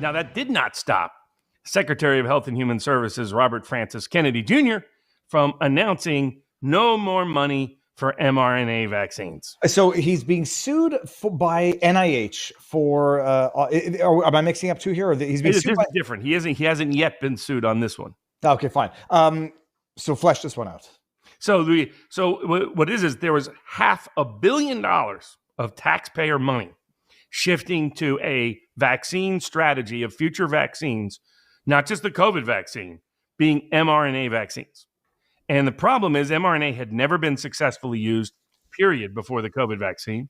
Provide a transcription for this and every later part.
Now, that did not stop Secretary of Health and Human Services Robert Francis Kennedy Jr. from announcing no more money for mRNA vaccines. So he's being sued by NIH for. Am I mixing up two here? Or he's being sued by... different. He hasn't yet been sued on this one. Okay, fine. So flesh this one out. So what is there was $500 million of taxpayer money shifting to a vaccine strategy of future vaccines, not just the COVID vaccine, being mRNA vaccines. And the problem is mRNA had never been successfully used, period, before the COVID vaccine.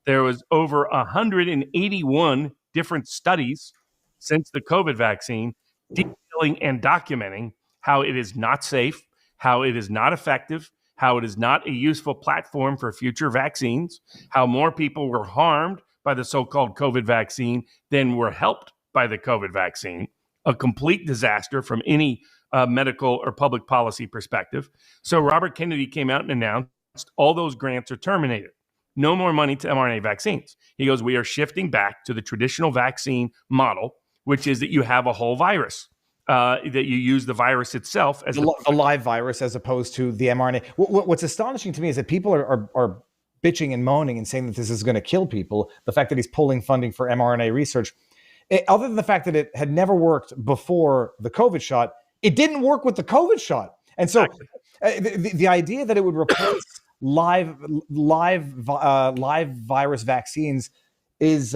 There was over 181 different studies since the COVID vaccine detailing and documenting how it is not safe, how it is not effective, how it is not a useful platform for future vaccines, how more people were harmed by the so-called COVID vaccine than were helped by the COVID vaccine. A complete disaster from any medical or public policy perspective. So Robert Kennedy came out and announced all those grants are terminated. No more money to mRNA vaccines. He goes, we are shifting back to the traditional vaccine model, which is that you have a whole virus, that you use the virus itself as a live virus as opposed to the mRNA. What's astonishing to me is that people are bitching and moaning and saying that this is going to kill people. The fact that he's pulling funding for mRNA research, other than the fact that it had never worked before the COVID shot, it didn't work with the COVID shot. And so the idea that it would replace live virus vaccines is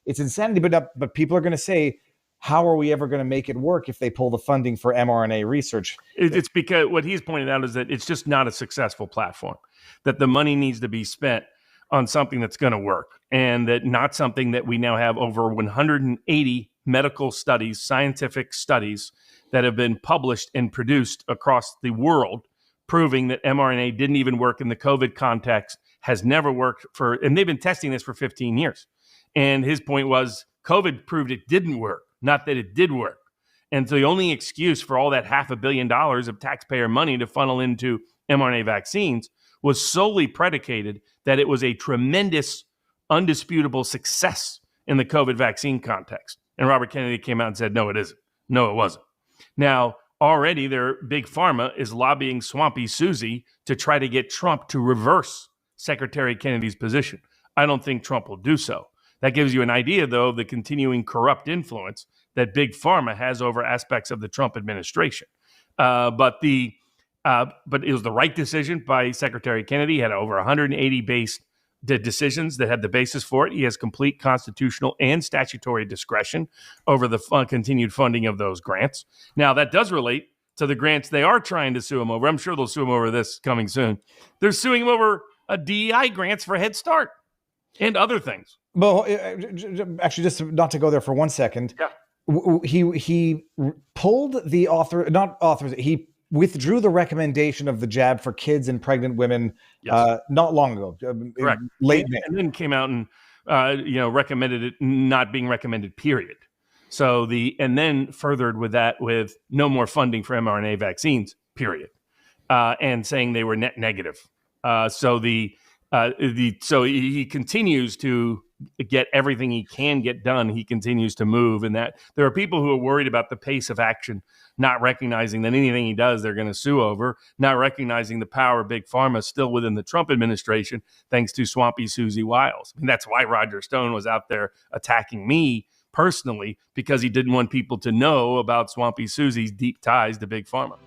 it's insanity. But people are going to say, how are we ever going to make it work if they pull the funding for mRNA research? It's because what he's pointed out is that it's just not a successful platform, that the money needs to be spent on something that's going to work, and that not something that we now have over 180 medical studies, scientific studies that have been published and produced across the world, proving that mRNA didn't even work in the COVID context, has never worked and they've been testing this for 15 years. And his point was COVID proved it didn't work, not that it did work. And so the only excuse for all that $500 million of taxpayer money to funnel into mRNA vaccines was solely predicated that it was a tremendous, undisputable success in the COVID vaccine context. And Robert Kennedy came out and said, no, it isn't. No, it wasn't. Now, already their big pharma is lobbying Swampy Susie to try to get Trump to reverse Secretary Kennedy's position. I don't think Trump will do so. That gives you an idea, though, of the continuing corrupt influence that big pharma has over aspects of the Trump administration. But it was the right decision by Secretary Kennedy. He had over 180 decisions that had the basis for it. He has complete constitutional and statutory discretion over the continued funding of those grants. Now, that does relate to the grants they are trying to sue him over. I'm sure they'll sue him over this coming soon. They're suing him over DEI grants for Head Start and other things. Well, actually, just not to go there for 1 second. Yeah. He pulled he withdrew the recommendation of the jab for kids and pregnant women not long ago. Correct. Late May. And then came out and recommended it not being recommended, period. So and then furthered with that with no more funding for mRNA vaccines, period. And saying they were net negative. So he continues to get everything he can get done. He continues to move, and that there are people who are worried about the pace of action, not recognizing that anything he does, they're going to sue over, not recognizing the power of big pharma still within the Trump administration, thanks to Swampy Susie Wiles. I mean, that's why Roger Stone was out there attacking me personally, because he didn't want people to know about Swampy Susie's deep ties to big pharma.